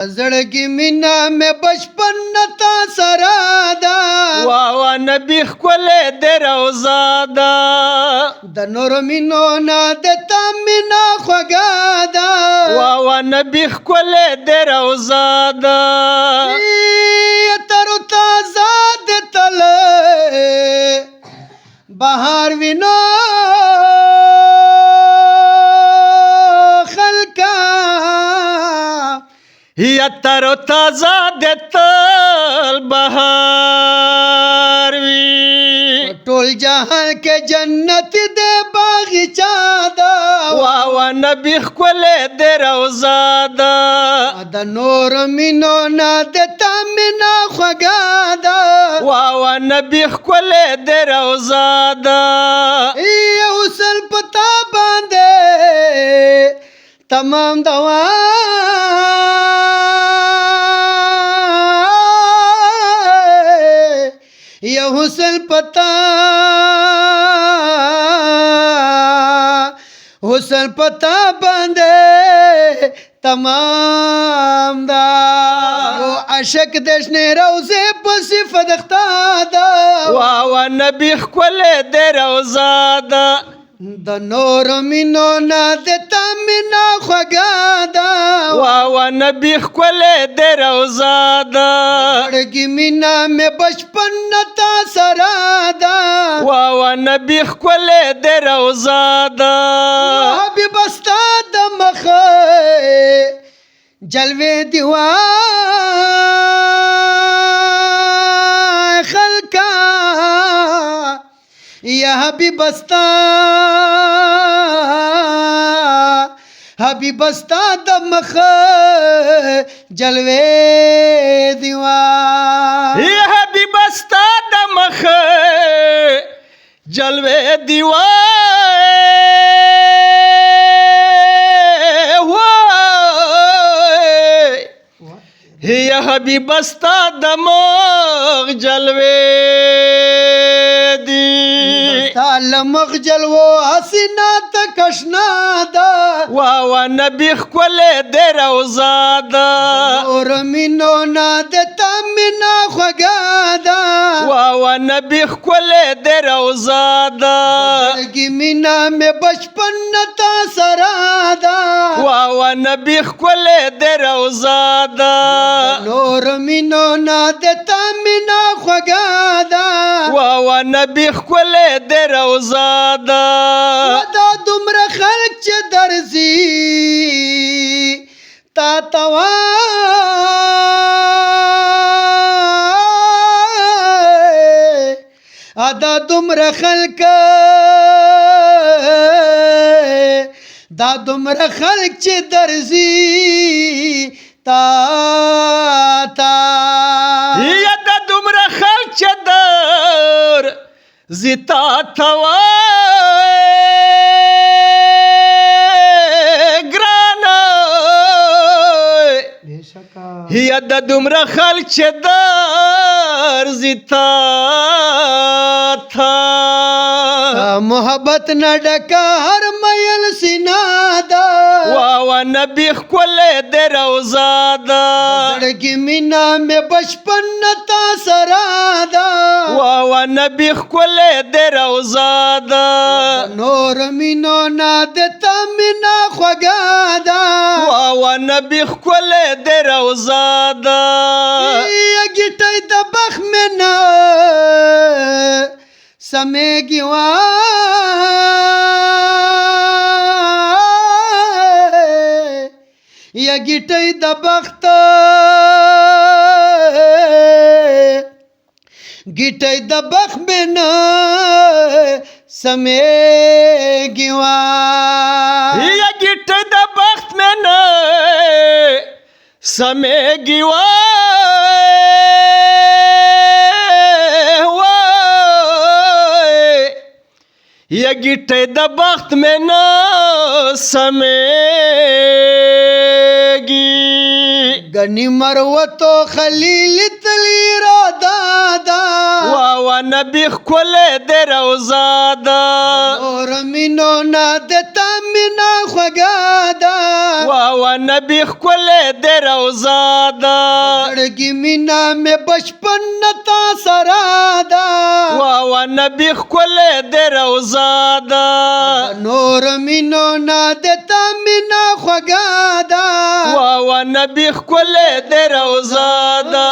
زړګي مینا مې بچپن نتا سره ده وا نبی ښکلی دی روضه ده د نور مینو نه د تا مینا خوږه ده وا نبی ښکلی دی روضه ده تر تازه د تل بهار وینو یا تر تازه د تل بهار وی ټول جهان کې جنت دې باغچا ده وا نبی ښکلی دی روضه ده د نور مینو نه د تا مینا خوږه ده وا نبی ښکلی دی روضه ده یو سل پتا باندې تمام دوا یا حسن پتا باندې تمام دا عاشق دشنه روزه پسې فدختا دا وا نبی ښکلی دی روضه ده د نور مینو نه د تا مینا خوږه ده وا نبی ښکلی دی روضه ده زړګي مینا مې بچپن نتا سره ده وا نبی ښکلی دی روضه ده حبیب استا د مخه جلوه دیوا خلکا یا حبیب استا د مخه جلوه دیوا حبیب استا د مخه جلوه دیوا یا حبیب استا د مخ جلوه دی لمخ جلوه حسینا تکشنا ده وا نبی ښکلی دی روضه ده اور مینو نه د تا مینا خوږه ده وا نبی ښکلی دی روضه ده زړګي مینا مې بچپن نتا سره ده وا نبی ښکلی دی روضه ده نور مینو نه د تا مینا خوږه ده وا نبی ښکلی دی روضه ده دا دومره خلک چې درځي تا توا دا دومره خلک چې درځي تا یا دا دومره خلک چې در زیتا توا ګرانه یا دا دومره خلک چې در زیتا تھا محبت نه ډکه هر میل سینا ده وا نبی ښکلی دی روضه ده زړګي مینا مې بچپن نتا سره ده وا نبی ښکلی دی روضه ده نور مینو نه د تا مینا خوږه ده وا نبی ښکلی دی روضه ده ګیټۍ د بخ مینا سمیږي وا یا ګیټۍ د بخت مینا سمیږي وا یا ګیټۍ د بخت مینا سمیږي وا یا ګیټۍ د بخت مې نه سمیږي گنی مروتو خلیل تلی را دادا وا نبی ښکلی دی روضه ده اور مینو نه د تا مینا خوږه ده وا نبی ښکلی دی روضه ده زړګي مینا مې بچپن نتا سره ده وا نبی ښکلی دی روضه ده نور مینو نه دتا مینا خوږه ده وا نبی ښکلی دی روضه ده